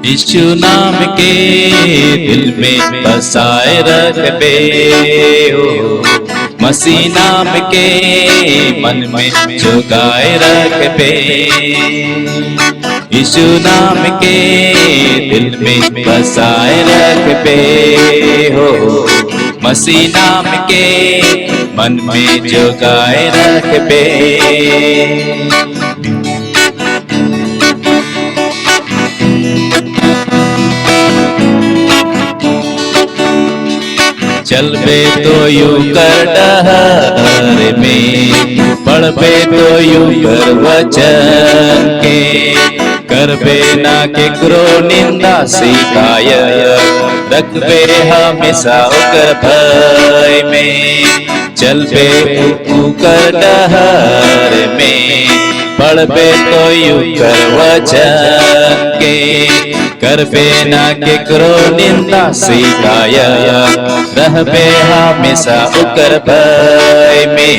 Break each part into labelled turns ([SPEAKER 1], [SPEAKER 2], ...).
[SPEAKER 1] यीशु नाम के दिल में बसाए रख बे हो, मसीह नाम के मन में झुकाए रख बे। यीशु नाम के दिल में बसाए रख बे हो, मसीह नाम के मन में झुकाए रख बे। चल बे तो यूं कर डहर में, पढ़ बे तो यूं कर वचन के, कर बे ना केकरो निंदा शिकायत, रख बे हमेशा ओकर भय में। चल बे तू कर डहर में, पढ़ बे तो यूं कर वचन के, कर बे ना केकरो निंदा शिकायत, रहबे हमेशा ओकर भय में।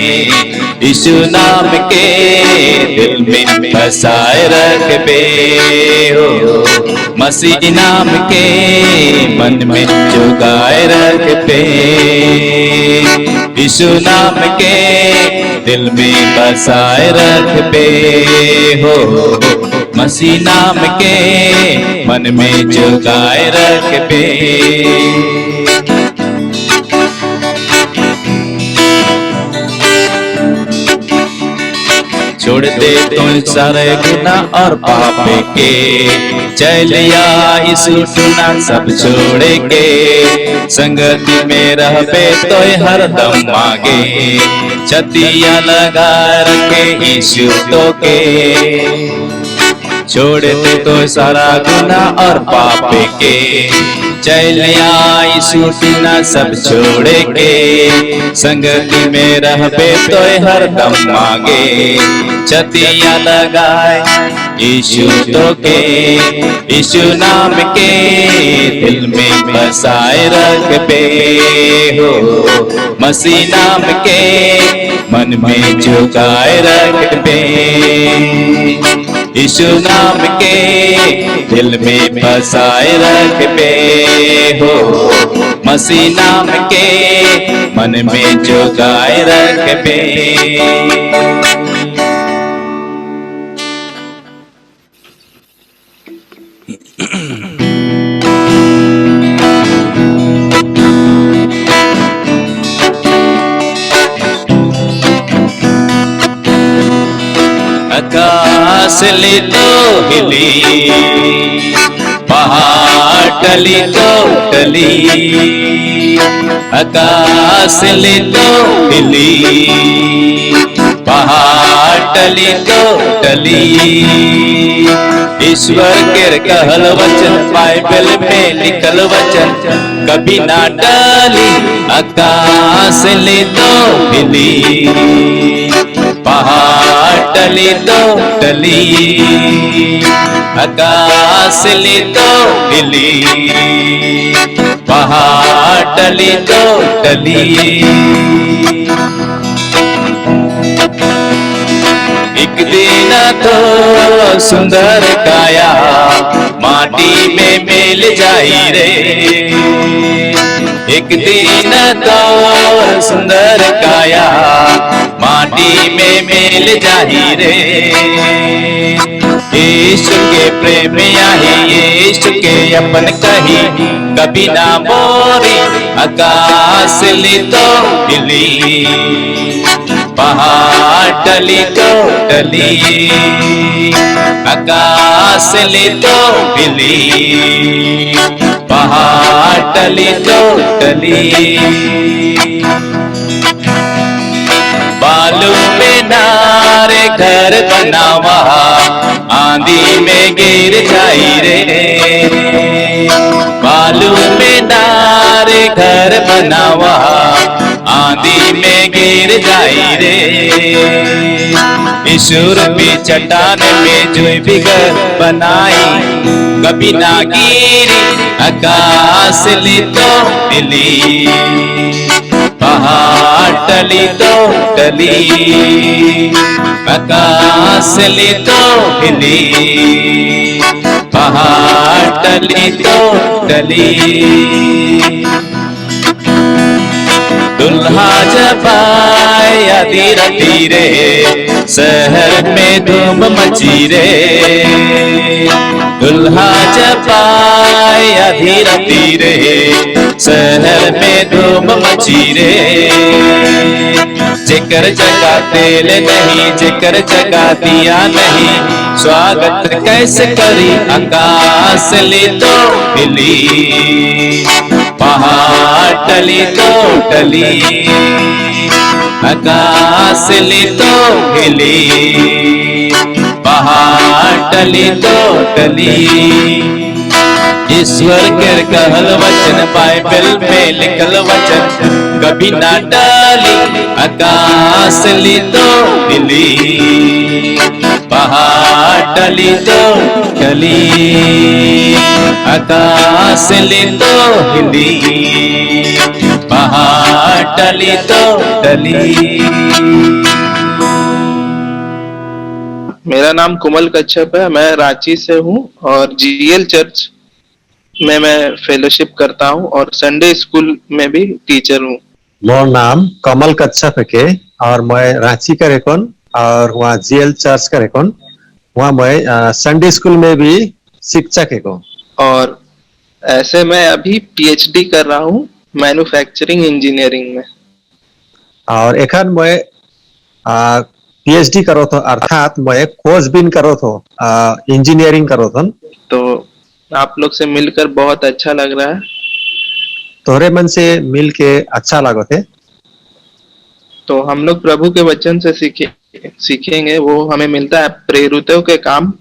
[SPEAKER 1] यीशु नाम के दिल में बसाए रख बे हो, मसीह नाम के मन में झुकाए रख बे। यीशु नाम के दिल में बसाए रख बे हो, मसीह नाम के मन में झुकाए रख बे। छोड़ दे तो सारे गुनाह और पाप के, चलिया यीशु ना सब छोड़ के, संगति में रहबे तो हरदम मांगे, छतिया लगा रखे यीशु तो के। छोड़ दे तो सारा गुनाह और पाप के, चलिया यीशु ना सब छोड़ के, संगति में रहबे तो हरदम मांगे, छतिया लगाए यीशु तो के। यीशु नाम के दिल में बसाए रख बे हो, मसीह नाम के मन में झुकाए रख बे। यीशु नाम के दिल में बसाए रख बे हो, मसीह नाम के मन में झुकाए रख बे। आकाश ले तो हिली, पहाड़ टली तो टली, आकाश ले तो हिली, पहाड़ टली तो टली। ईश्वर के कहल वचन बाइबल में लिखल वचन कभी ना टली। आकाश ले तो हिली, पहाड़ टली तो टली, आकाश ले तो हिली, पहाड़ टली तो टली। एक दिन तो सुंदर काया माटी में मिल जाई रे, एक दिन तो सुंदर काया माटी में मिल जाही रे। यीशु के प्रेम आही, यीशु के अपन कही कभी ना मोरी। आकाश ले तो हिली, पहाड़ टली तो टली, आकाश ले तो हिली, पहाड़ टली तो टली। बालू में नारे घर बनावा, आंधी में गिर जाई रे। बालू में नारे घर बनावा, आंधी में गिर जाई रे। ईश्वर भी चट्टान में जो बिगर बनाई कभी ना गिरी। आकाश ले तो हिली, पहाड़ टली तो टली, आकाश ले तो हिली, पहाड़ टली तो टली। दुल्हा जब आया धीरे धीरे शहर में धूम मची रे। दुल्हा जब आया धीरे धीरे शहर में धूम मची रे। जिकर जगह तेल नहीं, जिकर जगह दिया नहीं, स्वागत कैसे करी आकाश ली तो हिली। पहाड़ टली तो टली, आकाश ली तो हिली। पहाड़ टली तो टली। ईश्वर के कहल वचन बाइबल में लिखल वचन कभी ना टली। आकाश ली तो हिली, पहाड़ टली तो टली। आकाश ली तो हिली, पहाड़ टली तो टली।
[SPEAKER 2] मेरा नाम कुमल कच्छप है, मैं रांची से हूँ और जीएल चर्च में मैं फेलोशिप करता हूँ और संडे स्कूल में भी टीचर हूँ।
[SPEAKER 3] मोर नाम कमल कच्छप के और मैं रांची का रेकॉन और वहाँ जीएल चर्च का रेकॉन, वहाँ मैं संडे स्कूल में भी शिक्षक है को।
[SPEAKER 2] और ऐसे मैं अभी पीएचडी कर रहा हूँ मैन्युफैक्चरिंग इंजीनियरिंग में।
[SPEAKER 3] और एखन मैं पीएचडी करो तो अर्थात मैं खोजबीन करो तो इंजीनियरिंग करो तो।
[SPEAKER 2] तो आप लोग से मिलकर बहुत अच्छा लग रहा है।
[SPEAKER 3] तोहरे मन से मिल के अच्छा लगो थे।
[SPEAKER 2] तो हम लोग प्रभु के वचन से सीखेंगे। वो हमें मिलता है प्रेरितों के काम,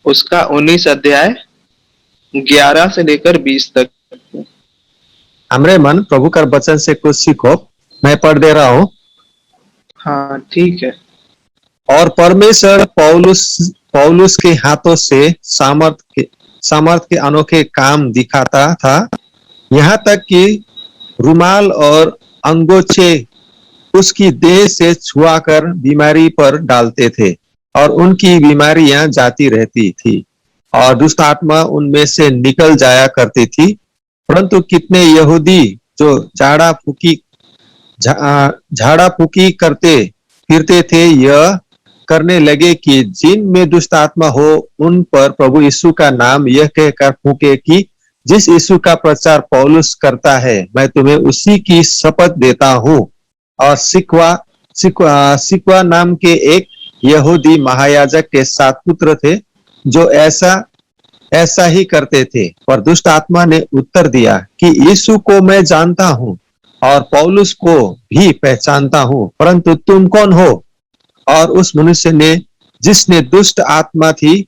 [SPEAKER 2] उसका 19 अध्याय 11 से लेकर 20 तक।
[SPEAKER 3] हमरे मन प्रभु का वचन से कुछ सीखो। मैं पढ़ दे रहा हूँ।
[SPEAKER 2] हाँ ठीक है।
[SPEAKER 3] और परमेश्वर पौलुस के हाथों से सामर्थ के अनोखे काम दिखाता था, यहाँ तक कि रुमाल और अंगोछे उसकी देह से छुआकर बीमारी पर डालते थे और उनकी बीमारियां जाती रहती थी और दुष्ट आत्मा उनमें से निकल जाया करती थी। परंतु कितने यहूदी जो झाड़ा फूकी करते फिरते थे, यह करने लगे कि जिन में दुष्ट आत्मा हो उन पर प्रभु यीशु का नाम यह कहकर फूके कि जिस यीशु का प्रचार पौलुस करता है, मैं तुम्हें उसी की शपथ देता हूँ। और सिक्वा नाम के एक यहूदी महायाजक के 7 पुत्र थे जो ऐसा ही करते थे। पर दुष्ट आत्मा ने उत्तर दिया कि यीशु को मैं जानता हूँ और पौलुस को भी पहचानता हूँ, परंतु तुम कौन हो? और उस मनुष्य ने, जिसने दुष्ट आत्मा थी,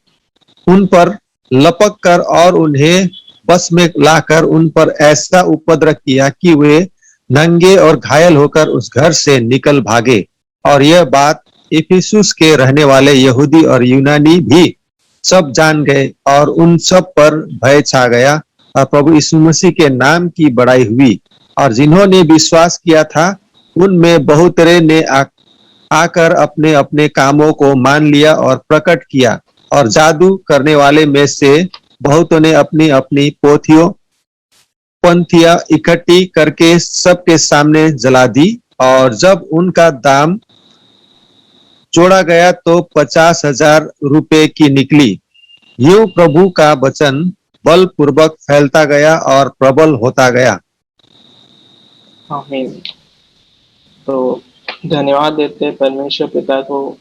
[SPEAKER 3] उन पर लपक कर और उन्हें बस में लाकर उन पर ऐसा उपद्रव किया कि वे नंगे और घायल होकर उस घर से निकल भागे। और यह बात इफिसुस के रहने वाले यहूदी और यूनानी भी सब जान गए और उन सब पर भय छा गया और प्रभु यीशु मसीह के नाम की बड़ाई हुई। और जिन्होंने विश्वास किया था उनमें बहुतरे ने आकर अपने अपने कामों को मान लिया और प्रकट किया। और जादू करने वाले में से बहुतों ने अपनी अपनी पंथियां इकट्ठी करके सबके सामने जला दी। और जब उनका दाम जोड़ा गया तो 50,000 रुपए की निकली। यूं प्रभु का वचन बलपूर्वक फैलता गया और प्रबल होता गया।
[SPEAKER 2] आमीन। तो धन्यवाद देते हैं परमेश्वर पिता को।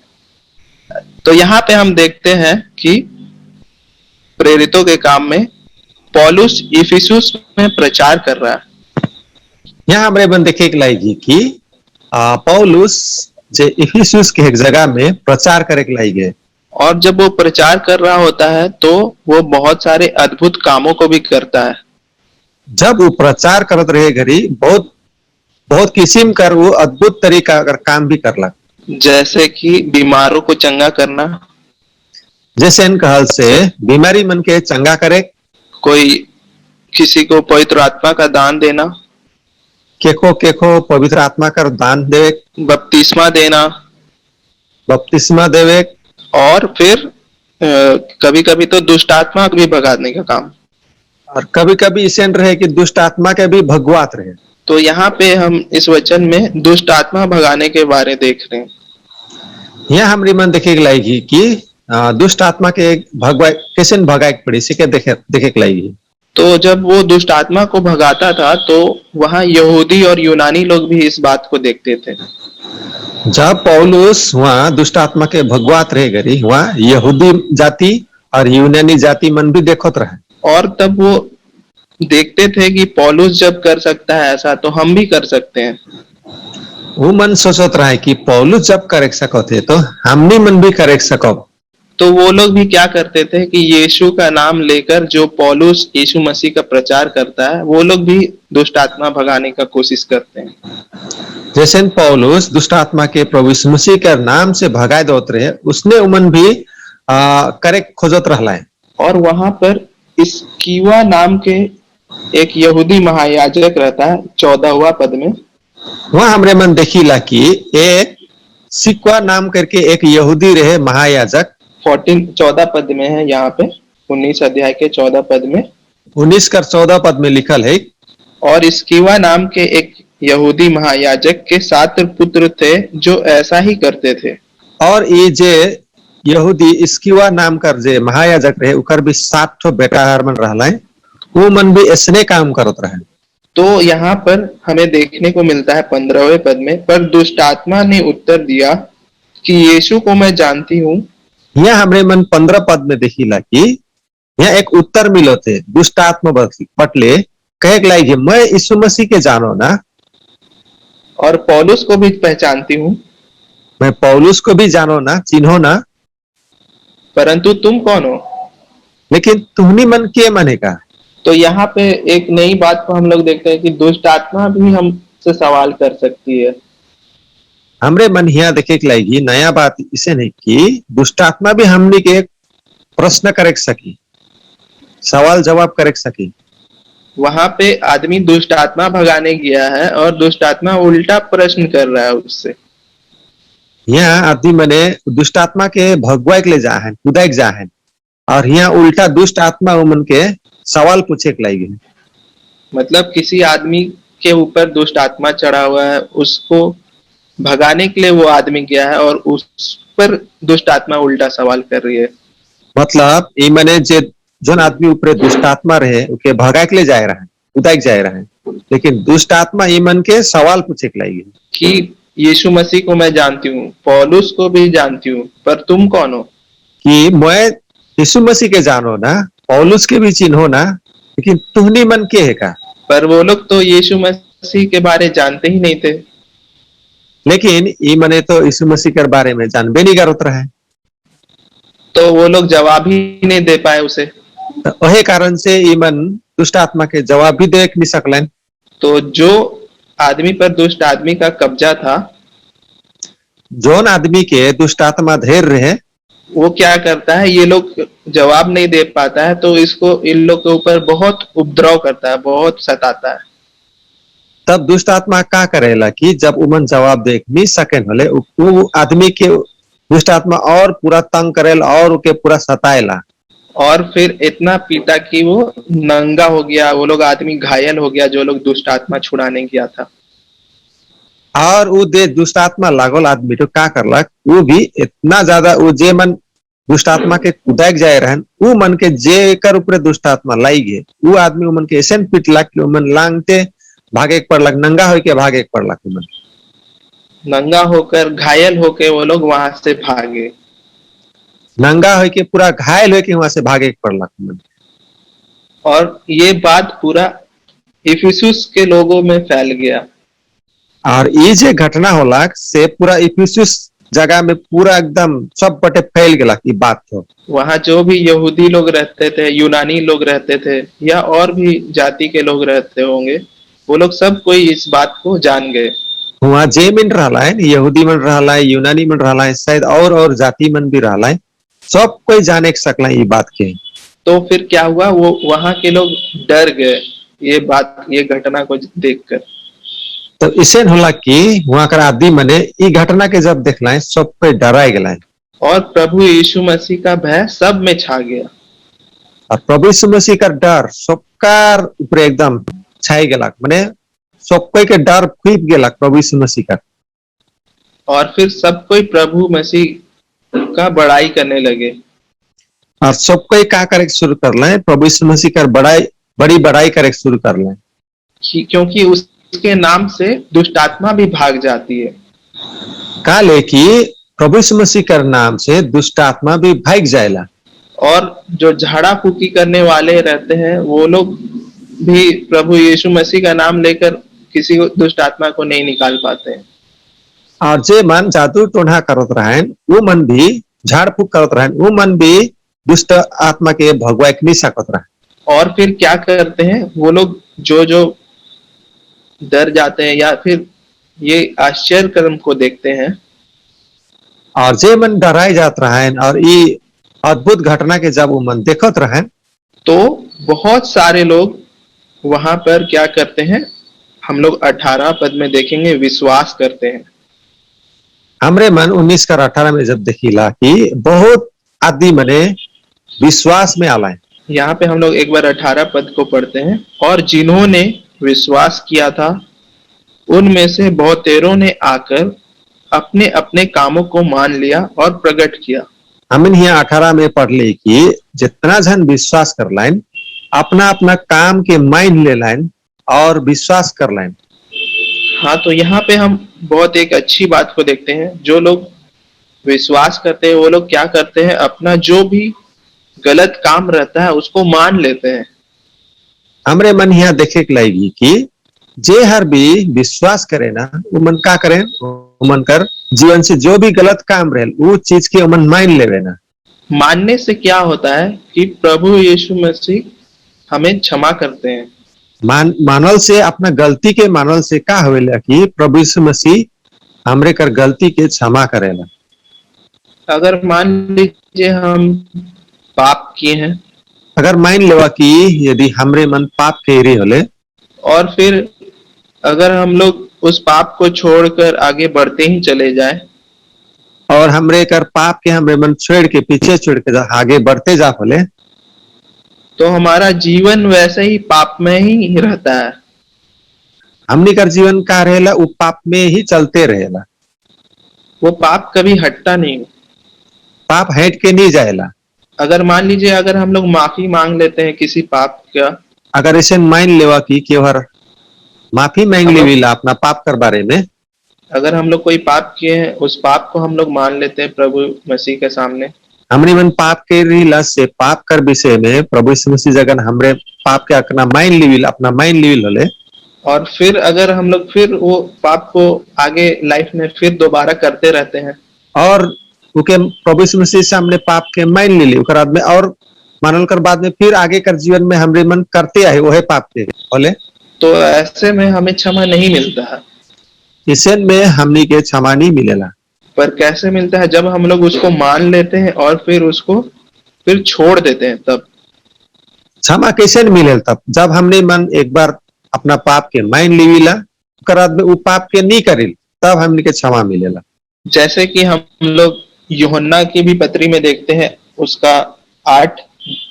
[SPEAKER 2] तो यहाँ पे हम देखते हैं कि प्रेरितों के काम में पौलुस इफिसुस में प्रचार कर रहा है।
[SPEAKER 3] यहाँ हमारे बन देखे लाएगी कि पौलुस जे इफिसुस के एक जगह में प्रचार करे लाई गए।
[SPEAKER 2] और जब वो प्रचार कर रहा होता है तो वो बहुत सारे अद्भुत कामों को भी करता है।
[SPEAKER 3] जब वो प्रचार करत रहे घड़ी बहुत किस्म कर वो अद्भुत तरीका अगर काम भी करला,
[SPEAKER 2] जैसे कि बीमारों को चंगा करना,
[SPEAKER 3] जैसे इन कहल से बीमारी मन के चंगा करे,
[SPEAKER 2] कोई किसी को पवित्र आत्मा का दान देना,
[SPEAKER 3] केको पवित्र आत्मा का दान देवे,
[SPEAKER 2] बपतिस्मा देवे, और फिर कभी कभी तो दुष्ट आत्मा भी भगाने का काम।
[SPEAKER 3] और कभी कभी इसे रहे कि दुष्ट आत्मा के भी भगवात रहे।
[SPEAKER 2] तो यहाँ पे हम इस वचन में दुष्ट आत्मा भगाने के बारे देख रहे हैं।
[SPEAKER 3] यहाँ हमारी मन देखे के लाएगी कि दुष्ट आत्मा के भगवा कैसे भगाए पड़ी इसी के देखे के लाएगी।
[SPEAKER 2] तो जब वो दुष्ट आत्मा को भगाता था तो वहाँ यहूदी और यूनानी लोग भी इस बात को देखते थे।
[SPEAKER 3] जब पौलुस वहाँ दुष्ट आत्मा के भगवात रहे गरी वहाँ यहूदी जाति और यूनानी जाति मन भी देखत रहे।
[SPEAKER 2] और तब वो देखते थे कि पौलुस जब कर सकता है ऐसा तो हम भी कर सकते हैं।
[SPEAKER 3] वो मन सोचत रहा है कि पौलुस जब करे सकते तो हमनी मन भी करे सकब।
[SPEAKER 2] तो वो लोग भी क्या करते थे कि यीशु का नाम लेकर जो पौलुस यीशु मसीह का प्रचार करता है वो लोग भी दुष्ट आत्मा भगाने का कोशिश करते हैं।
[SPEAKER 3] जैसे पौलुस दुष्ट आत्मा के प्रभु यीशु मसीह के नाम से भगाए दोत रहे उसने उमन भी करे खोजत रहला है।
[SPEAKER 2] और वहां पर इस्कीवा नाम के एक यहूदी महायाजक रहता है 14वां पद में।
[SPEAKER 3] वहां हमरे मन देखीला कि एक सिक्वा नाम करके एक यहूदी रहे महायाजक
[SPEAKER 2] 14 पद में है यहाँ पे 19 अध्याय के 14 पद में
[SPEAKER 3] 19 कर 14 पद में लिखल है।
[SPEAKER 2] और इस्कीवा नाम के एक यहूदी महायाजक के 7 पुत्र थे जो ऐसा ही करते थे।
[SPEAKER 3] और ये जे यहूदी इस्कीवा नाम कर जे महायाजक रहे उकर भी 7 ठो बेटा मन रहला है वो मन भी ऐसने काम करत रहे।
[SPEAKER 2] तो यहाँ पर हमें देखने को मिलता है 15वें पद में, पर दुष्ट आत्मा ने उत्तर दिया कि यीशु को मैं जानती हूँ।
[SPEAKER 3] यहाँ हमरे मन 15 पद में देखीला कि यहाँ एक उत्तर मिलो थे दुष्ट आत्मा बटले कहे लाइक मैं यीशु मसीह के जानो ना
[SPEAKER 2] और पौलुस को भी पहचानती हूँ,
[SPEAKER 3] मैं पौलुस को भी जानो ना चिन्हो ना,
[SPEAKER 2] परंतु तुम कौन हो?
[SPEAKER 3] लेकिन तुम्हारी मन के मने का।
[SPEAKER 2] तो यहाँ पे एक नई बात को हम लोग देखते हैं कि दुष्ट आत्मा भी हमसे सवाल कर सकती है।
[SPEAKER 3] हमरे मन यहाँ देखे के लाएगी नया बात इसे नहीं कि दुष्ट आत्मा भी हमने के प्रश्न करे सकी सवाल जवाब करे सकी।
[SPEAKER 2] वहां पे आदमी दुष्ट आत्मा भगाने गया है और दुष्ट आत्मा उल्टा प्रश्न कर रहा है उससे।
[SPEAKER 3] यहाँ आदमी मने दुष्ट आत्मा के भगवाई के ले जा है कुदाई जा है और यहाँ उल्टा दुष्ट आत्मा उमन के सवाल पूछे के लाएगी।
[SPEAKER 2] मतलब किसी आदमी के ऊपर दुष्ट आत्मा चढ़ा हुआ है उसको भगाने के लिए वो आदमी गया है और उस पर दुष्ट आत्मा उल्टा सवाल कर रही है।
[SPEAKER 3] मतलब ये मने जो आदमी ऊपर दुष्ट आत्मा रहे उके भगा के ले जाए रहा है उदाई जाए रहा है लेकिन दुष्ट आत्मा ये मन के सवाल पूछे के लाएगी
[SPEAKER 2] कि यीशु मसीह को मैं जानती हूँ, पौलुस को भी जानती हूँ, पर तुम कौन हो? कि
[SPEAKER 3] मैं यीशु मसीह के जानो ना पौलुस के भी चिन्हो ना लेकिन तुहनी मन के है का।
[SPEAKER 2] पर वो लोग तो यीशु मसीह के बारे जानते ही नहीं थे,
[SPEAKER 3] लेकिन ये मने तो यीशु मसीह के बारे में जानबे नहीं करत रहे
[SPEAKER 2] तो वो लोग जवाब ही नहीं दे पाए उसे।
[SPEAKER 3] तो वही कारण से ये मन दुष्ट आत्मा के जवाब भी देख नहीं सकलन।
[SPEAKER 2] तो जो आदमी पर दुष्ट आदमी का कब्जा था,
[SPEAKER 3] जोन आदमी के दुष्ट आत्मा धेर रहे
[SPEAKER 2] वो क्या करता है, ये लोग जवाब नहीं दे पाता है तो इसको इन लोग के ऊपर बहुत उपद्रव करता है, बहुत सताता है।
[SPEAKER 3] तब दुष्ट आत्मा क्या करेला कि जब उमन जवाब देख नहीं सके भले वो आदमी के दुष्ट आत्मा और पूरा तंग करेला और उके पूरा सताएला
[SPEAKER 2] और फिर इतना पीटा कि वो नंगा हो गया, वो लोग आदमी घायल हो गया जो लोग दुष्ट आत्मा छुड़ाने गया था।
[SPEAKER 3] और वो दे दुष्ट आत्मा लागल आदमी तो क्या करलक वो भी इतना ज्यादा वो जे मन दुष्ट आत्मा के कुदाक जाए रहन वो मन के जे कर ऊपर दुष्ट आत्मा लाई गे वो आदमी मन के ऐसे पिटलक कि मन लांगते भागे पड़लक नंगा हो के भागे पड़लक मन
[SPEAKER 2] नंगा होकर घायल होके वो लोग वहां से भागे,
[SPEAKER 3] नंगा हो के पूरा घायल हो के वहां से भागे पड़लक मन।
[SPEAKER 2] और ये बात पूरा इफिसुस के लोगों में फैल गया
[SPEAKER 3] और ये जे घटना होला से पूरा इफिसुस जगह में पूरा एकदम सब बटे फैल गया ये बात तो।
[SPEAKER 2] वहां जो भी यहूदी लोग रहते थे, यूनानी लोग रहते थे या और भी जाति के लोग रहते होंगे, वो लोग सब कोई इस बात को जान गए।
[SPEAKER 3] वहां जे मन रहा है यहूदी मन रहा है यूनानी मन रहा है शायद और जाति मन भी रहा है सब कोई जाने सकला ये बात के।
[SPEAKER 2] तो फिर क्या हुआ, वो वहां के लोग डर गए ये घटना को देखकर।
[SPEAKER 3] तो इसे होला कि वहां कर आदमी मने ये घटना के जब देखला सब कोई डराए गला
[SPEAKER 2] और प्रभु यीशु मसीह का भय सब में छा गया
[SPEAKER 3] और प्रभु यीशु मसीह का डर सबकार ऊपर एकदम छाई गेलक, माने सब कोई के डर फीट गेलक प्रभु यीशु मसीह का।
[SPEAKER 2] और फिर सब कोई प्रभु मसीह का बड़ाई करने लगे।
[SPEAKER 3] और सब कोई क्या करे शुरू कर लें, प्रभु यीशु मसीह का बड़ी बड़ाई करे शुरू कर लें,
[SPEAKER 2] क्योंकि उसके नाम से दुष्ट आत्मा भी भाग जाती है।
[SPEAKER 3] काले कि प्रभु यीशु मसीह का नाम से दुष्ट आत्मा भी भाग जाएला।
[SPEAKER 2] और जो झाड़ा फूकी करने वाले रहते हैं वो लोग भी प्रभु यीशु मसीह का नाम लेकर किसी को दुष्ट आत्मा को नहीं निकाल पाते हैं।
[SPEAKER 3] और जे मन जादू टोना करत रहें वो मन भी झाड़ फूक करत रहें, वो मन भी दुष्ट आत्मा के भगवाई नहीं सकत रहे।
[SPEAKER 2] और फिर क्या करते हैं वो लोग, जो जो डर जाते हैं या फिर ये आश्चर्य कर्म को देखते हैं,
[SPEAKER 3] और जे मन डराई जात रहे और ये अद्भुत घटना के जब वो मन देखत रहे,
[SPEAKER 2] तो बहुत सारे लोग वहां पर क्या करते हैं, हम लोग 18 पद में देखेंगे, विश्वास करते हैं।
[SPEAKER 3] हमरे मन 19 का 18 में जब देखिला कि बहुत आदमी मने विश्वास में आला है।
[SPEAKER 2] यहाँ पे हम लोग एक बार 18 पद को पढ़ते हैं। और जिन्होंने विश्वास किया था उनमें से बहुतेरों ने आकर अपने अपने कामों को मान लिया और प्रकट किया।
[SPEAKER 3] हम यहाँ 18 में पढ़ ले कि जितना जन विश्वास कर लाइन अपना अपना काम के मान ले लाइन और विश्वास कर लाइन।
[SPEAKER 2] हाँ, तो यहाँ पे हम बहुत एक अच्छी बात को देखते हैं। जो लोग विश्वास करते हैं वो लोग क्या करते हैं, अपना जो भी गलत काम रहता है उसको मान लेते हैं।
[SPEAKER 3] हमरे मन यहाँ देखे के लागी कि जे हर भी विश्वास करे ना वो मन का करे, वो मन कर जीवन से जो भी गलत काम रहे वो चीज के मन मान लेवे ना।
[SPEAKER 2] मानने से क्या होता है कि प्रभु यीशु मसीह हमें क्षमा करते हैं।
[SPEAKER 3] मानल से अपना गलती के मानल से का होवेला कि प्रभु यीशु मसीह हमरे कर गलती के क्षमा करेला।
[SPEAKER 2] अगर मान लीजिए हम पाप किए हैं,
[SPEAKER 3] अगर मान लेवा कि यदि हमरे मन पाप के रे होले,
[SPEAKER 2] और फिर अगर हम लोग उस पाप को छोड़कर आगे बढ़ते ही चले जाए,
[SPEAKER 3] और हमरे कर पाप के हमरे मन छोड़ के पीछे छोड़ के आगे बढ़ते जा बोले,
[SPEAKER 2] तो हमारा जीवन वैसे ही पाप में ही रहता है।
[SPEAKER 3] हमनी कर जीवन का रहेला वो पाप में ही चलते रहेला,
[SPEAKER 2] वो पाप कभी हटता नहीं।
[SPEAKER 3] पाप हट के नहीं जाएला।
[SPEAKER 2] अगर मान लीजिए अगर हम लोग माफी मांग लेते हैं किसी पाप का,
[SPEAKER 3] अगर इसे मान लेवा कि केवल माफी मांग लेविला अपना पाप कर बारे में,
[SPEAKER 2] अगर हम लोग कोई पाप किए हैं उस पाप को हम लोग मान लेते हैं प्रभु मसीह के सामने,
[SPEAKER 3] हमने मन पाप के रीला से पाप कर विषय में प्रभु यीशु मसीह जगह हमरे पाप के अपना माइन लेविल अपना माइन लेविल होले,
[SPEAKER 2] और फिर अगर हम लोग फिर वो पाप को आगे लाइफ में फिर दोबारा करते रहते हैं,
[SPEAKER 3] और उके प्रभु यीशु मसीह से हमने पाप के माइन ले ली उकर बाद में, और मानल कर बाद में फिर आगे कर जीवन में हमरे मन करते आए वो है पाप के बोले,
[SPEAKER 2] तो ऐसे में हमें क्षमा नहीं मिलता है।
[SPEAKER 3] इसे में हमनी के क्षमा नहीं मिलेला।
[SPEAKER 2] पर कैसे मिलता है, जब हम लोग उसको मान लेते हैं और फिर उसको फिर छोड़ देते हैं, तब
[SPEAKER 3] क्षमा कैसे मिले, तब जब हमने मन एक बार अपना पाप के माइन लेविला उकर बाद में वो पाप के नहीं करिल तब हमनी के क्षमा मिलेला।
[SPEAKER 2] जैसे कि हम लोग यूहन्ना की भी पत्री में देखते हैं, उसका 8,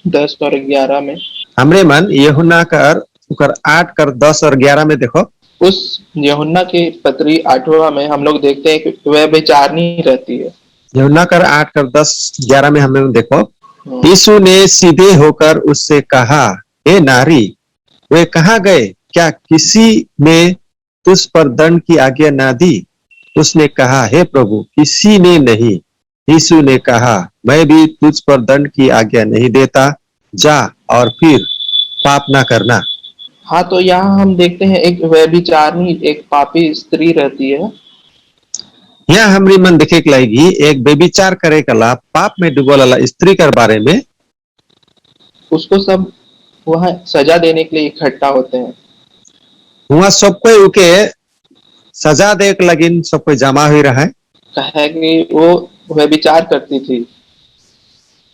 [SPEAKER 2] 10 और 11 में,
[SPEAKER 3] हमरे मन यूहन्ना कर उकर 8 कर 10 और 11 में देखो,
[SPEAKER 2] उस यूहन्ना की पत्री 8वां में हम लोग देखते हैं कि वह बेचारनी रहती है।
[SPEAKER 3] यूहन्ना कर 8 कर 10 11 में हमें देखो, यीशु ने सीधे होकर उससे कहा, हे नारी वे कहाँ गए, क्या किसी ने तुझ पर दंड की आज्ञा ना दी? उसने कहा, हे प्रभु किसी ने नहीं। यीशु ने कहा, मैं भी तुझ पर दंड की आज्ञा नहीं देता, जा और फिर पाप ना करना।
[SPEAKER 2] हाँ, तो यहाँ हम देखते हैं एक व्यभिचारिणी, एक पापी स्त्री रहती है।
[SPEAKER 3] यहाँ हमरी मन देखे के लागी एक बेविचार करे कला पाप में डूबल वाला स्त्री कर बारे में,
[SPEAKER 2] उसको सब वहाँ सजा देने के लिए इकट्ठा होते हैं।
[SPEAKER 3] वहाँ सब कोई उके सजा दे के लगिन सब कोई जमा हुई रहा है,
[SPEAKER 2] कहे कि वो व्यभिचार करती थी।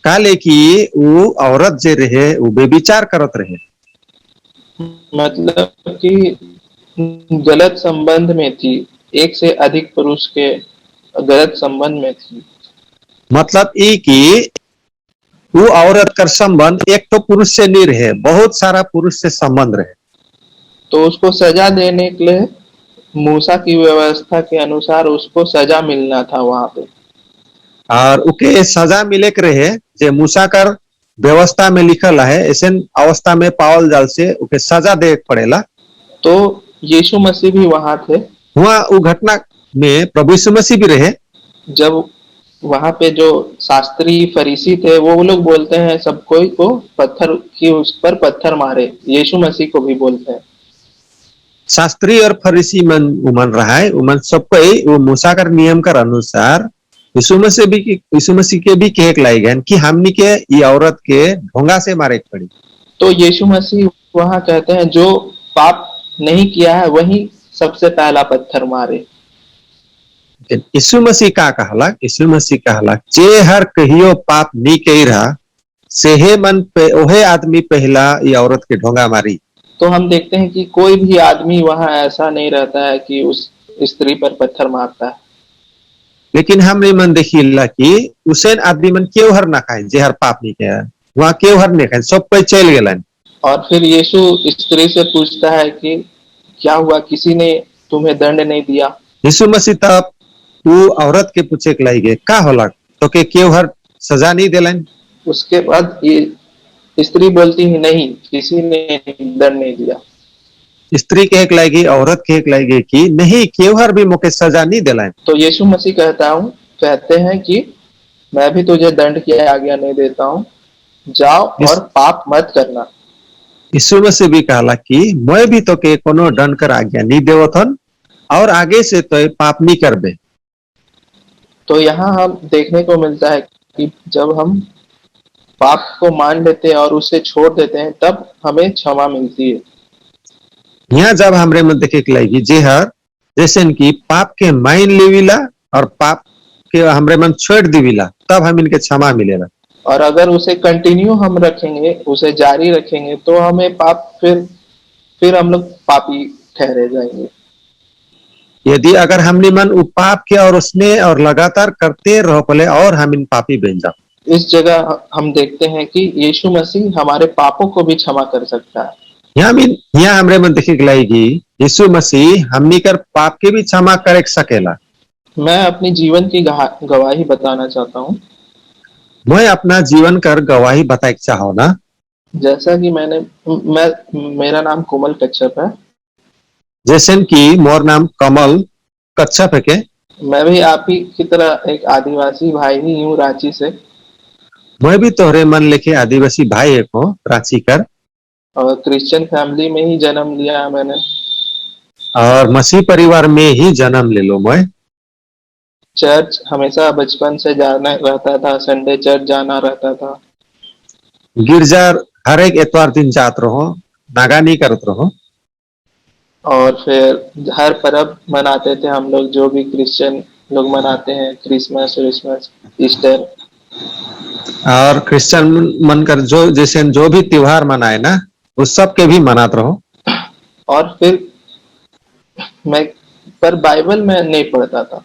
[SPEAKER 3] काले कि वो औरत जे रहे वो बेविचार करत रहे,
[SPEAKER 2] मतलब कि गलत संबंध में थी, एक से अधिक पुरुष के गलत संबंध में थी।
[SPEAKER 3] मतलब ई कि वो औरत का संबंध एक तो पुरुष से नहीं रहे, बहुत सारा पुरुष से संबंध रहे।
[SPEAKER 2] तो उसको सजा देने के लिए मूसा की व्यवस्था के अनुसार उसको सजा मिलना था वहां पे।
[SPEAKER 3] और उके सजा मिले के रहे जे मूसा कर व्यवस्था में लिखल है, ऐसे अवस्था में पावल जाल से उके सजा दे पड़ेला।
[SPEAKER 2] तो यीशु मसीह भी वहां थे।
[SPEAKER 3] वहाँ वो घटना में प्रभु यीशु मसीह भी रहे।
[SPEAKER 2] जब वहां पे जो शास्त्री फरीसी थे वो लोग बोलते हैं सब कोई को पत्थर की उस पर पत्थर मारे, यीशु मसीह को भी बोलते हैं।
[SPEAKER 3] शास्त्री और फरीसी मन उमन रहा है, उमन सब कोई वो मूसा कर नियम कर अनुसार यीशु मसीह के भी कहे लाई गए कि हमनी के ये औरत के ढोंगा से मारे पड़ी।
[SPEAKER 2] तो यीशु मसीह वहां कहते हैं जो पाप नहीं किया है वही सबसे पहला पत्थर मारे।
[SPEAKER 3] यीशु मसीह का कहला, यीशु मसीह कहला जे हर कहियो पाप नहीं कही रहा सेहे मन पे ओहे आदमी पहला ये औरत के ढोंगा मारी।
[SPEAKER 2] तो हम देखते हैं कि कोई भी आदमी वहां ऐसा नहीं रहता है कि उस स्त्री पर पत्थर मारता है।
[SPEAKER 3] लेकिन हमने मन देखिला कि उसेन आदमी मन क्यों हर ना खाए जे हर पाप नहीं किया, वहां क्यों हर नहीं खाए, सब कोई चल गलन।
[SPEAKER 2] और फिर यीशु स्त्री से पूछता है कि क्या हुआ, किसी ने तुम्हें दंड नहीं दिया?
[SPEAKER 3] यीशु मसीह तब वो औरत के पूछे के लाई गए का होला तो के क्यों हर सजा नहीं दिलन।
[SPEAKER 2] उसके बाद ये स्त्री बोलती है नहीं, किसी ने दंड नहीं दिया।
[SPEAKER 3] स्त्री कहे के लागी, औरत कहे के लागी कि नहीं क्यों हर भी मोके सजा नहीं दिलन।
[SPEAKER 2] तो यीशु मसीह कहते हैं कि मैं भी तुझे दंड की आज्ञा नहीं देता हूँ, जाओ और पाप मत करना।
[SPEAKER 3] यीशु मसीह भी कहला कि मैं भी तो के कोनो दंड कर आज्ञा नहीं देवथन और आगे से तो पाप नहीं करबे।
[SPEAKER 2] तो यहाँ हम देखने को मिलता है कि जब हम पाप को मान लेते हैं और उसे छोड़ देते हैं तब हमें क्षमा मिलती है।
[SPEAKER 3] यहाँ जब हमरे में देखे के लागी जे हर जैसे कि पाप के मान लेविला और पाप के हमरे मन छोड़ देविला तब हम इनके क्षमा मिलेला।
[SPEAKER 2] और अगर उसे कंटिन्यू हम रखेंगे, उसे जारी रखेंगे तो हमें पाप फिर हम लोग पापी ठहरे जाएंगे।
[SPEAKER 3] यदि अगर हमने मन उ पाप के और उसने और लगातार करते रहो पले और हम इन पापी बन जाओ।
[SPEAKER 2] इस जगह हम देखते हैं कि यीशु मसीह हमारे पापों को भी क्षमा कर सकता है।
[SPEAKER 3] यहाँ हमरे मन देखे लागी यीशु मसीह हमनी कर पाप के भी क्षमा कर सकेला।
[SPEAKER 2] मैं अपनी जीवन की गवाही बताना चाहता हूँ।
[SPEAKER 3] मैं अपना जीवन कर गवाही बताए चाहो ना।
[SPEAKER 2] जैसा कि मेरा नाम कोमल कच्छप है।
[SPEAKER 3] जैसे कि मोर नाम कमल कच्छप है के।
[SPEAKER 2] मैं भी आप ही की तरह एक आदिवासी भाई ही हूँ रांची से।
[SPEAKER 3] मैं भी तोहरे मन लेके आदिवासी भाई एक हो रांची कर।
[SPEAKER 2] और क्रिश्चियन फैमिली में ही जन्म लिया है मैंने।
[SPEAKER 3] और मसीह परिवार में ही जन्म ले लो। मैं
[SPEAKER 2] चर्च हमेशा बचपन से जाना रहता था, संडे चर्च जाना रहता था।
[SPEAKER 3] गिरजा हर एक एतवार दिन जात रहो, नागा नहीं करत रहो।
[SPEAKER 2] और फिर हर पर्व मनाते थे हम लोग, जो भी क्रिश्चियन लोग मनाते हैं, क्रिसमस, ईस्टर।
[SPEAKER 3] और क्रिश्चियन मन कर जो जैसे जो भी त्योहार मनाए ना उस सब के भी मनात रहो।
[SPEAKER 2] और फिर मैं पर बाइबल में नहीं पढ़ता था।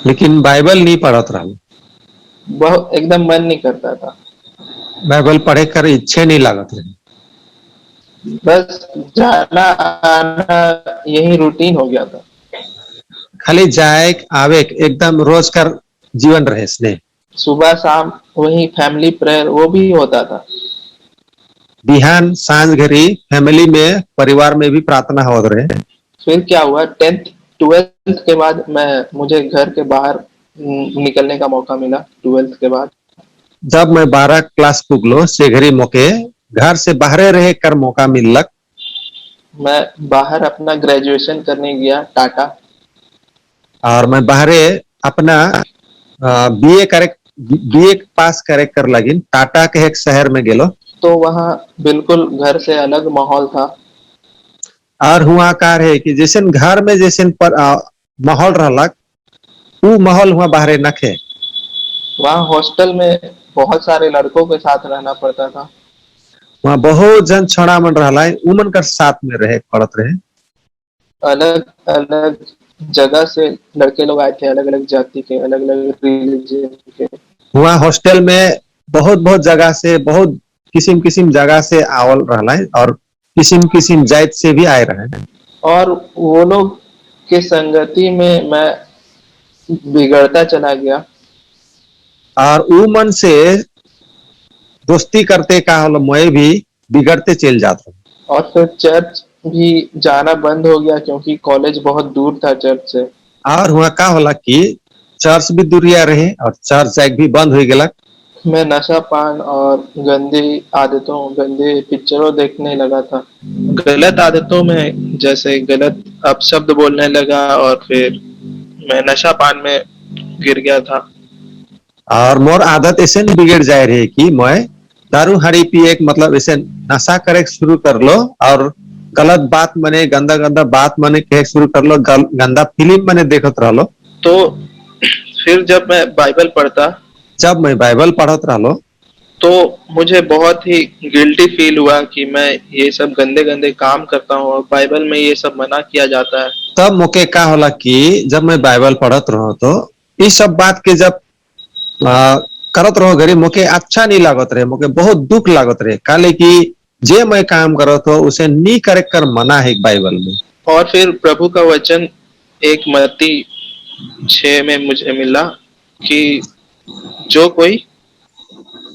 [SPEAKER 3] लेकिन बाइबल नहीं पढ़त रहो,
[SPEAKER 2] बहुत एकदम मन नहीं करता था।
[SPEAKER 3] बाइबल पढ़े कर इच्छे नहीं लागत रहे।
[SPEAKER 2] बस जाना आना यही रूटीन हो गया था।
[SPEAKER 3] खाली जाए आवे एकदम रोज कर जीवन रहे स्नेह।
[SPEAKER 2] सुबह शाम वही फैमिली प्रेयर वो भी होता था।
[SPEAKER 3] बिहान सांझ घरी फैमिली में परिवार में भी प्रार्थना हो रहे।
[SPEAKER 2] फिर क्या हुआ, 10th 12th के बाद मुझे घर के बाहर निकलने का मौका मिला। 12th के बाद
[SPEAKER 3] जब मैं 12 क्लास पुगलो से घरी मौके घर से बाहरे रहे कर मौका मिलक।
[SPEAKER 2] मैं बाहर अपना ग्रेजुएशन करने गया टाटा।
[SPEAKER 3] और मैं बाहरे अपना बीए पास करे कर लगिन टाटा के एक शहर में गेलो।
[SPEAKER 2] तो वहाँ बिल्कुल घर से अलग माहौल था।
[SPEAKER 3] और हुआ कार है कि जैसे घर में जैसे माहौल रहलक वो माहौल हुआ बाहरे नखे।
[SPEAKER 2] वहाँ हॉस्टल में बहुत सारे लड़कों के साथ रहना पड़ता था।
[SPEAKER 3] वहाँ बहुत जन छड़ा मन रहा उमन कर साथ में रहे पड़त रहे।
[SPEAKER 2] अलग अलग जगह से लड़के लोग आए थे, अलग अलग जाति के, अलग अलग रिलीजन के।
[SPEAKER 3] वहाँ हॉस्टल में बहुत बहुत जगह से, बहुत किसिम किसिम जगह से आवल रहला है और किसिम किसिम जात से भी आए रहे हैं।
[SPEAKER 2] और वो लोग के संगति में मैं बिगड़ता चला गया।
[SPEAKER 3] और ऊ मन से दोस्ती करते का हल मैं भी बिगड़ते चल जाता हूँ।
[SPEAKER 2] और फिर चर्च भी जाना बंद हो गया क्योंकि कॉलेज बहुत दूर था चर्च से।
[SPEAKER 3] और हुआ का होला कि चर्च भी दूरिया रहे और चर्च जाके भी बंद हो गया।
[SPEAKER 2] मैं नशा पान और गंदी आदतों, गंदे पिक्चरों देखने लगा था। गलत आदतों में जैसे गलत अपशब्द बोलने लगा और फिर मैं नशा पान में गिर गया था।
[SPEAKER 3] और मोर आदत ऐसे नहीं बिगड़ जाए रही कि मैं दारू हरी पिए मतलब ऐसे नशा करे शुरू कर लो और गलत बात मने गंदा गंदा बात मने कहे शुरू कर लो, गंदा फिल्म मने देखत रह लो।
[SPEAKER 2] तो फिर जब मैं बाइबल पढ़ता
[SPEAKER 3] जब मैं बाइबल पढ़त रह लो
[SPEAKER 2] तो मुझे बहुत ही गिल्टी फील हुआ कि मैं ये सब गंदे गंदे काम करता हूँ और बाइबल में ये सब मना किया जाता है।
[SPEAKER 3] तब मुके का होला कि जब मैं बाइबल पढ़त रहो तो इस सब बात के जब करत रहो घरी मुके अच्छा नहीं लागत रहे, मुके बहुत दुख लागत रहे काले कि जे मैं काम करत हो उसे नी करे कर मना है बाइबल में।
[SPEAKER 2] और फिर प्रभु का वचन एक मत्ती 6 में मुझे मिला कि जो कोई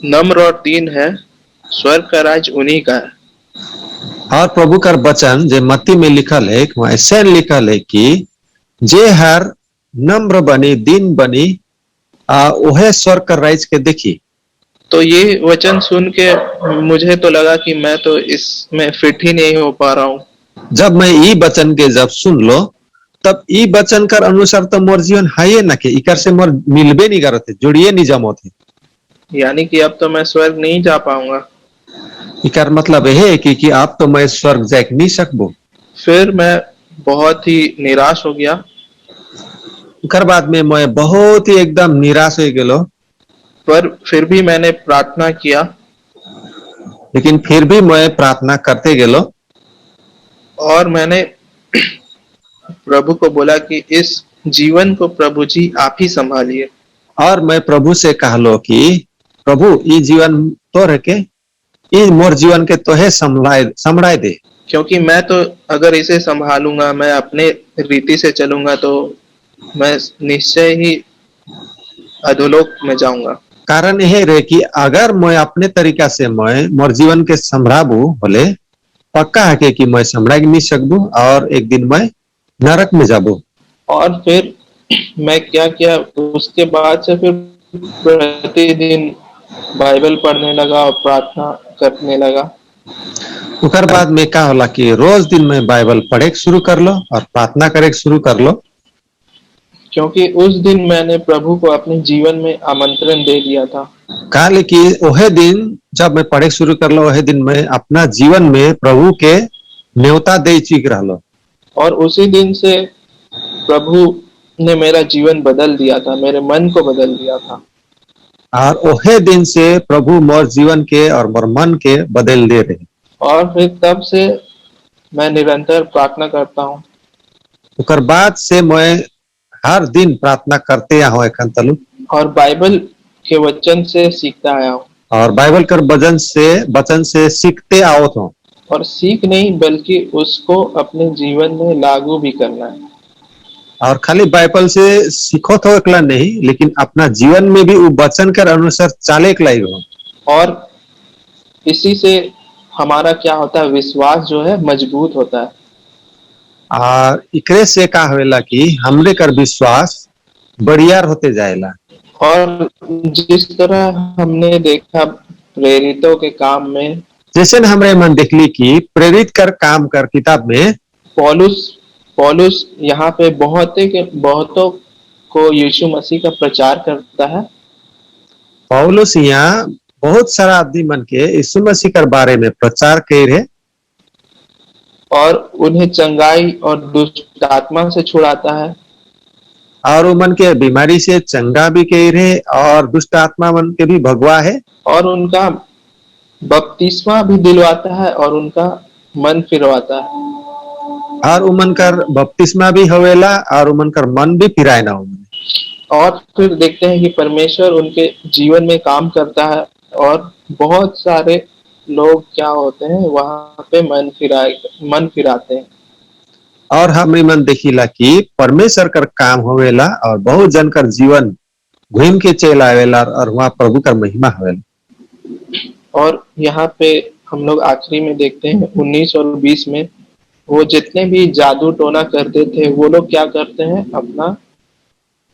[SPEAKER 2] नम्र और दीन है स्वर्ग का राज उन्हीं का है।
[SPEAKER 3] और प्रभु का वचन जो मत्ती में लिखल है वहाँ ऐसे लिखल है कि जे हर नम्र बनी दीन बनी वह स्वर्ग का राज के देखी।
[SPEAKER 2] तो ये वचन सुन के मुझे तो लगा कि मैं तो इसमें फिट ही नहीं हो पा रहा हूँ।
[SPEAKER 3] जब मैं ई वचन के जब सुन लो तब ई वचन कर अनुसार तो मोर जीवन है ना के इकर से मोर मिलबे नहीं करते, जुड़िए नहीं जमो थे।
[SPEAKER 2] यानी कि अब तो मैं स्वर्ग नहीं जा पाऊंगा।
[SPEAKER 3] इकर मतलब यह है कि आप तो मैं स्वर्ग जा नहीं सकबो।
[SPEAKER 2] फिर मैं बहुत ही निराश हो गया।
[SPEAKER 3] उकर बाद में मैं बहुत ही एकदम निराश हो गेलो।
[SPEAKER 2] पर फिर भी मैंने प्रार्थना किया।
[SPEAKER 3] लेकिन फिर भी मैं प्रार्थना करते गेलो
[SPEAKER 2] और मैंने प्रभु को बोला कि इस जीवन को प्रभु जी आप ही संभालिए।
[SPEAKER 3] और मैं प्रभु से कहलो कि प्रभु ये जीवन तो रखे, ये मोर जीवन के तो है संभलाए दे।
[SPEAKER 2] क्योंकि मैं तो अगर इसे संभालूंगा, मैं अपने रीति से चलूंगा तो मैं निश्चय ही अधोलोक में जाऊंगा।
[SPEAKER 3] कारण यह रहे कि अगर मैं अपने तरीका से मैं मोर जीवन के संभराबू बोले पक्का है कि मैं संभरा नहीं सकबू और एक दिन मैं नरक में जाबू।
[SPEAKER 2] और फिर मैं क्या किया, उसके बाद से फिर प्रतिदिन बाइबल पढ़ने लगा और प्रार्थना करने लगा।
[SPEAKER 3] उकर बाद में क्या होला कि रोज दिन में बाइबल पढ़े शुरू कर लो और प्रार्थना करे शुरू कर लो।
[SPEAKER 2] क्योंकि उस दिन मैंने प्रभु को अपने जीवन में आमंत्रण दे दिया था।
[SPEAKER 3] काले कि वह दिन जब मैं पढ़े शुरू कर लो वह दिन में अपना जीवन में प्रभु के न्योता दे चुक रहा।
[SPEAKER 2] और उसी दिन से प्रभु ने मेरा जीवन बदल दिया था, मेरे मन को बदल दिया था।
[SPEAKER 3] और वह दिन से प्रभु मोर जीवन के और मोर मन के बदल दे रहे।
[SPEAKER 2] और फिर तब से मैं निरंतर प्रार्थना करता हूँ।
[SPEAKER 3] उकर बाद से मैं हर दिन प्रार्थना करते आया हूँ तलु
[SPEAKER 2] और बाइबल के वचन से सीखता आया हूँ।
[SPEAKER 3] और बाइबल कर वचन से सीखते आओ तो
[SPEAKER 2] और सीख नहीं बल्कि उसको अपने जीवन में लागू भी करना है।
[SPEAKER 3] और खाली बाइबल से सीखो तो एकला नहीं लेकिन अपना जीवन में भी वो वचन कर अनुसार चाले के लायक हो।
[SPEAKER 2] और इसी से हमारा क्या होता है, विश्वास जो है मजबूत होता है।
[SPEAKER 3] और इकरे से का होएला कि हमरे कर विश्वास बढ़ियार होते जाएला।
[SPEAKER 2] और जिस तरह हमने देखा प्रेरितों के काम में,
[SPEAKER 3] जैसे न हमरे मन देखली कि प्रेरित कर काम कर किताब में
[SPEAKER 2] पौलुस यहाँ पे बहुतों को यीशु मसीह का प्रचार करता है।
[SPEAKER 3] पौलुस यहाँ बहुत सारा आदमी मन के यीशु मसीह के बारे में प्रचार कर रहे
[SPEAKER 2] और उन्हें चंगाई और दुष्ट आत्मा से छुड़ाता है।
[SPEAKER 3] और वो मन के बीमारी से चंगा भी कह रहे और दुष्ट आत्मा मन के भी भगवा है
[SPEAKER 2] और उनका बपतिस्मा भी दिलवाता है और उनका मन फिरवाता है।
[SPEAKER 3] और उमन कर बपतिस्मा भी हवेला और उमन कर मन भी फिराए ना।
[SPEAKER 2] और फिर देखते हैं कि परमेश्वर उनके जीवन में काम करता है और बहुत सारे लोग क्या होते हैं वहां पे मन फिराते हैं।
[SPEAKER 3] और हमरी मन देखिला कि परमेश्वर कर काम होवेला और बहुत जन कर जीवन घूम के चल आवेला और वहाँ प्रभु का महिमा होवेला।
[SPEAKER 2] और यहाँ पे हम लोग आखिरी में देखते हैं 19 और 20 में, वो जितने भी जादू टोना करते थे वो लोग क्या करते हैं, अपना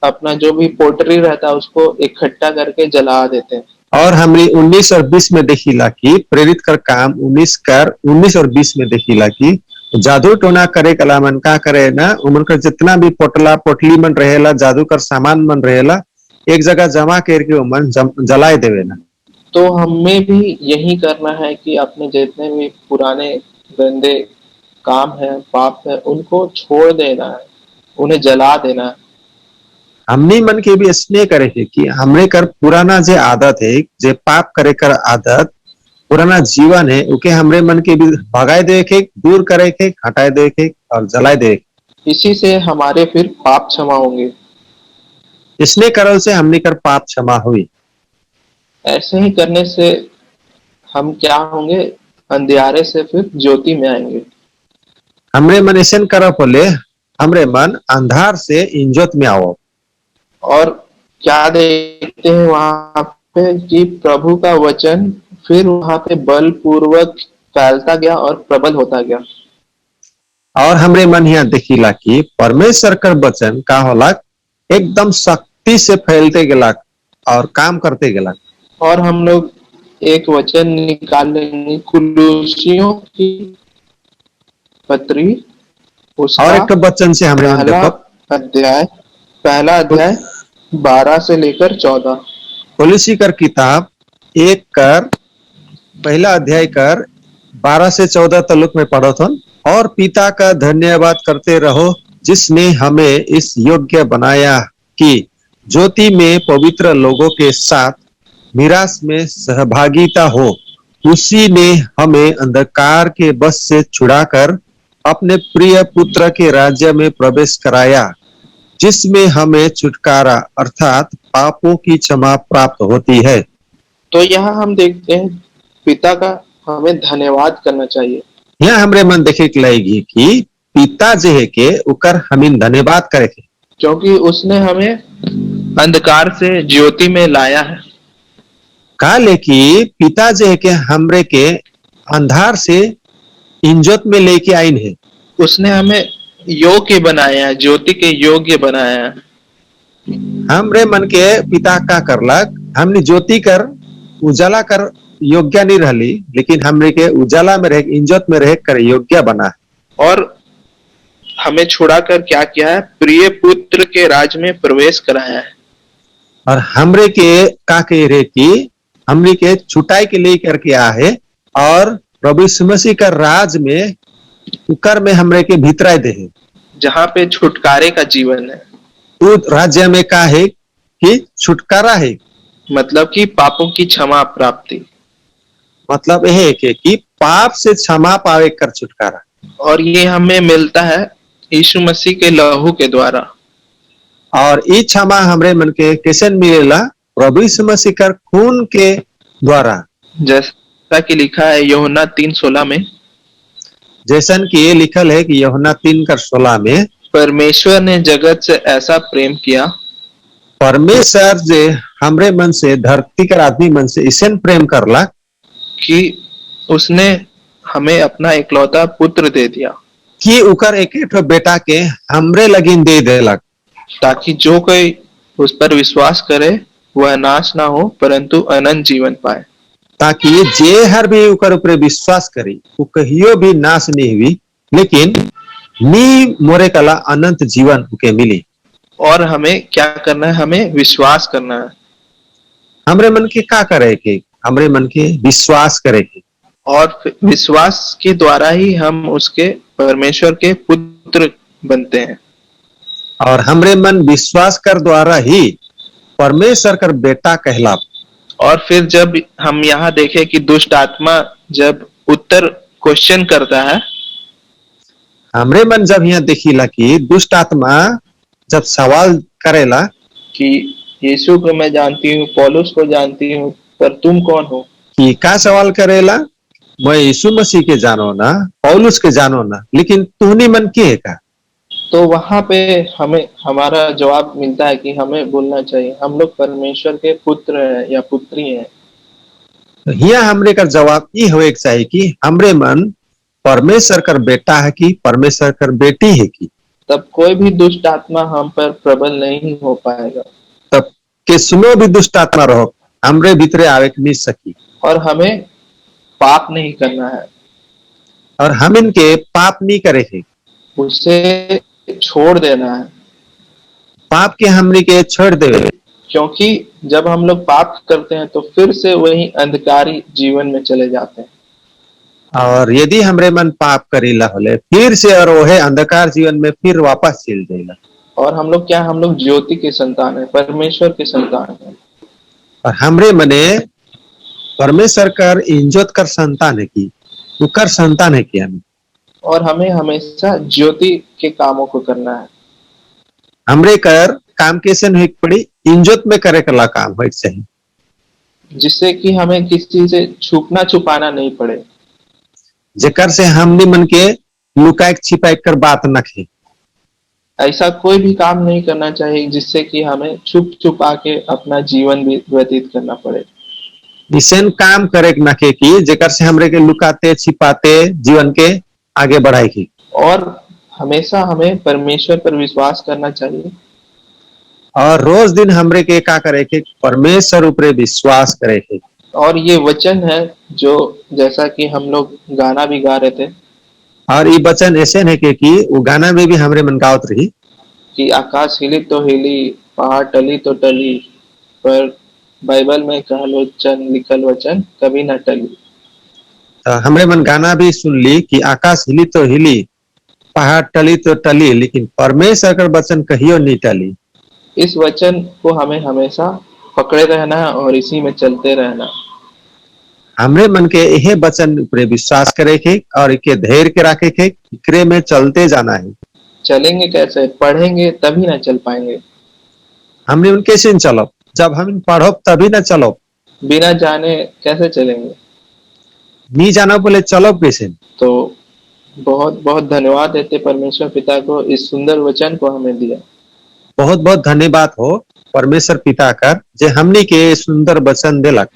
[SPEAKER 2] अपना जो भी पोटरी रहता है उसको इकट्ठा करके जला देते हैं।
[SPEAKER 3] और हमरी 19 और 20 में देखिला कि प्रेरित कर काम 19 और 20 में देखिला कि जादू टोना करे कला मन का करे ना, उमन कर जितना भी पोटला पोटली मन रहेला, जादू कर सामान मन रहेला, एक जगह जमा करके उमन जलाए देवे ना।
[SPEAKER 2] तो हमें भी यही करना है कि अपने जितने भी पुराने गंदे काम है, पाप है, उनको छोड़ देना है, उन्हें जला देना है।
[SPEAKER 3] हमनी मन के भी स्नेह करे के कि हमरे कर पुराना जे आदत है, जे पाप करे कर आदत, पुराना जीवन है, उके हमरे मन के भी भगाए दे के, दूर करे के, हटाए दे के और जलाए दे के।
[SPEAKER 2] इसी से हमारे फिर पाप क्षमा होंगे।
[SPEAKER 3] इसने करल से हमने कर पाप क्षमा हुई।
[SPEAKER 2] ऐसे ही करने से हम क्या होंगे, अंधियारे से फिर ज्योति में आएंगे।
[SPEAKER 3] हमरे मन ऐसे कर बोले, हमरे मन अंधार से इंजोत में आओ।
[SPEAKER 2] और क्या देखते हैं वहां पे कि प्रभु का वचन फिर वहां पे बलपूर्वक फैलता गया और प्रबल होता गया।
[SPEAKER 3] और हमरे मन यहाँ देखिला कि परमेश्वर कर वचन का होला, एकदम शक्ति से फैलते गेला और काम करते गेला।
[SPEAKER 2] और हम लोग एक वचन निकाल लेंगे, कुलुसियों की पत्री
[SPEAKER 3] और
[SPEAKER 2] उसका
[SPEAKER 3] एक वचन से हमरे मन देखो,
[SPEAKER 2] पहला अध्याय 12 से लेकर 14।
[SPEAKER 3] कुलुसी कर किताब 1 कर पहला अध्याय कर 12 से 14 तलुक में पढ़ो थो। और पिता का धन्यवाद करते रहो जिसने हमें इस योग्य बनाया कि ज्योति में पवित्र लोगों के साथ मिरास में सहभागिता हो। उसी ने हमें अंधकार के बस से छुड़ाकर अपने प्रिय पुत्र के राज्य में प्रवेश कराया, जिसमें हमें छुटकारा अर्थात पापों की क्षमा प्राप्त होती है।
[SPEAKER 2] तो यहाँ हम देखते हैं पिता का हमें धन्यवाद करना चाहिए।
[SPEAKER 3] यहाँ हमरे मन देखे के लगेगी कि पिता जे है के उकर हमीन धन्यवाद करे के,
[SPEAKER 2] क्योंकि उसने हमें अंधकार से ज्योति में लाया है।
[SPEAKER 3] काले कि पिता जे है के हमरे के अंधार से इंजोत में लेके आइन है।
[SPEAKER 2] उसने हमें योग्य बनाया है, ज्योति के योग्य बनाया है।
[SPEAKER 3] हमरे मन के पिता का करलक, हमने ज्योति कर उजाला कर योग्य नहीं रहली, लेकिन हमरे के उजाला में रह इंजोत में रह कर योग्य बना है।
[SPEAKER 2] और हमें छुड़ाकर क्या किया है, प्रिय पुत्र के राज में प्रवेश कराया है।
[SPEAKER 3] और हमरे के का कह रहे कि हमरे के छुटाई के लिए करके आ है और प्रभु यीशु मसीह का राज में उकर में हमरे के भीतराए दे है,
[SPEAKER 2] जहाँ पे छुटकारे का जीवन है।
[SPEAKER 3] वो राज्य में का है कि छुटकारा है,
[SPEAKER 2] मतलब कि पापों की क्षमा प्राप्ति।
[SPEAKER 3] मतलब यह है कि पाप से क्षमा पावे कर छुटकारा।
[SPEAKER 2] और ये हमें मिलता है यीशु मसीह के लहू के द्वारा।
[SPEAKER 3] और ये क्षमा हमरे मन के कैसे मिलेला, प्रभु यीशु मसीह कर खून के द्वारा।
[SPEAKER 2] जैसा कि लिखा है यूहन्ना 3:16 में,
[SPEAKER 3] जैसन कि ये लिखल है कि यूहन्ना 3:16 में,
[SPEAKER 2] परमेश्वर ने जगत से ऐसा प्रेम किया,
[SPEAKER 3] परमेश्वर जे हमरे मन से धरती कर आदमी मन से इसे प्रेम करला
[SPEAKER 2] कि उसने हमें अपना इकलौता पुत्र दे दिया,
[SPEAKER 3] कि उकर एक बेटा के हमरे लगिन दे देलक,
[SPEAKER 2] ताकि जो कोई उस पर विश्वास करे वह नाश ना हो परंतु अनंत जीवन पाए।
[SPEAKER 3] ताकि जे हर भी उकर ऊपर विश्वास करी वो कहियो भी नाश नहीं हुई, लेकिन नी मोरे कला अनंत जीवन के मिली।
[SPEAKER 2] और हमें क्या करना है, हमें विश्वास करना है।
[SPEAKER 3] हमरे मन के का करे के, हमरे मन के विश्वास करे के,
[SPEAKER 2] और विश्वास के द्वारा ही हम उसके परमेश्वर के पुत्र बनते हैं।
[SPEAKER 3] और हमरे मन विश्वास कर द्वारा ही परमेश्वर कर बेटा कहला।
[SPEAKER 2] और फिर जब हम यहाँ देखें कि दुष्ट आत्मा जब उत्तर क्वेश्चन करता है,
[SPEAKER 3] हमरे मन जब यहाँ देखिला कि दुष्ट आत्मा जब सवाल करेला
[SPEAKER 2] कि यीशु को मैं जानती हूँ, पौलुस को जानती हूँ, पर तुम कौन हो?
[SPEAKER 3] कि का सवाल करेला, मैं यीशु मसीह के जानो ना, पौलुस के जानो ना, लेकिन तुहनी मन के है का?
[SPEAKER 2] तो वहां पे हमें हमारा जवाब मिलता है कि हमें बोलना चाहिए हम लोग परमेश्वर के पुत्र हैं या पुत्री हैं।
[SPEAKER 3] तो हिया हमरे का जवाब ये होए के चाहिए कि हमरे मन परमेश्वर कर बेटा है कि परमेश्वर कर बेटी है कि?
[SPEAKER 2] तब कोई भी दुष्ट आत्मा हम पर प्रबल नहीं हो पाएगा
[SPEAKER 3] तब के सुनो भी दुष्ट आत्मा रहो हमरे भीतरे आवे के नहीं सकी,
[SPEAKER 2] और हमें पाप नहीं करना है,
[SPEAKER 3] और हम इनके पाप नहीं करे है।
[SPEAKER 2] उसे छोड़ देना है।
[SPEAKER 3] पाप के हमरे के छोड़ देवे,
[SPEAKER 2] क्योंकि जब हम लोग पाप करते हैं तो फिर से वही अंधकारी जीवन में चले जाते हैं।
[SPEAKER 3] और यदि हमरे मन पाप करीला होले फिर से और वह अंधकार जीवन में फिर वापस चल जाएगा।
[SPEAKER 2] और हम लोग क्या, हम लोग ज्योति के संतान है, परमेश्वर के संतान है।
[SPEAKER 3] और हमरे मने परमेश्वर कर इंजोत कर संतान है कि उकर संतान है कि हम,
[SPEAKER 2] और हमें हमेशा ज्योति के कामों को करना है,
[SPEAKER 3] हमरे कर काम कैसे नहीं पड़ी, इंजोत में करे करला काम हो सही,
[SPEAKER 2] जिससे कि हमें किसी से छुपना छुपाना नहीं पड़े।
[SPEAKER 3] जेकर से हमने मन के लुकाए छिपाए कर बात न खे।
[SPEAKER 2] ऐसा कोई भी काम नहीं करना चाहिए जिससे कि हमें छुप छुपा के अपना जीवन भी व्यतीत करना पड़े।
[SPEAKER 3] निशन काम करे न खे कि जेकर से हमरे के लुकाते छिपाते जीवन के आगे बढ़ाई की।
[SPEAKER 2] और हमेशा हमें परमेश्वर पर विश्वास करना चाहिए।
[SPEAKER 3] और रोज दिन हमरे के का करे के परमेश्वर ऊपर विश्वास करे के।
[SPEAKER 2] और ये वचन है जो, जैसा कि हम लोग गाना भी गा रहे थे
[SPEAKER 3] और ये वचन ऐसे है कि वो गाना में भी हमरे मन गावत रही
[SPEAKER 2] कि आकाश हिली तो हिली, पहाड़ टली तो टली, पर बाइबल में कहलोचन लिखल वचन कभी ना टली।
[SPEAKER 3] तो हमरे मन गाना भी सुन ली कि आकाश हिली तो हिली, पहाड़ टली तो टली, लेकिन परमेश्वर का वचन कहियो नहीं टली।
[SPEAKER 2] इस वचन को हमें हमेशा पकड़े रहना है और इसी में चलते रहना।
[SPEAKER 3] हमरे मन के यह वचन ऊपर विश्वास करे के और इके धैर्य के रखे के, इकरे में चलते जाना है।
[SPEAKER 2] चलेंगे कैसे? पढ़ेंगे तभी ना चल पाएंगे।
[SPEAKER 3] हमने उनके से चलो, जब हम पढ़ो तभी ना चलो,
[SPEAKER 2] बिना जाने कैसे चलेंगे?
[SPEAKER 3] नहीं जाना बोले चलो कैसे?
[SPEAKER 2] तो बहुत बहुत धन्यवाद देते परमेश्वर पिता को इस सुंदर वचन को हमें दिया।
[SPEAKER 3] बहुत बहुत धन्यवाद हो परमेश्वर पिता कर जे हमनी के सुंदर वचन दिलक।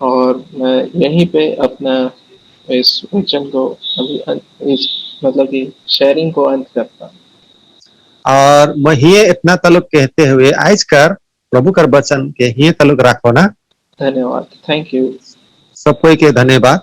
[SPEAKER 2] और मैं यहीं पे अपना इस वचन को अभी इस मतलब कि शेयरिंग को अंत करता हूं।
[SPEAKER 3] और मैं ये इतना तलुक कहते हुए आज कर प्रभु कर वचन के ये तलुक रखो ना।
[SPEAKER 2] धन्यवाद, थैंक यू।
[SPEAKER 3] सब कोई के धन्यवाद।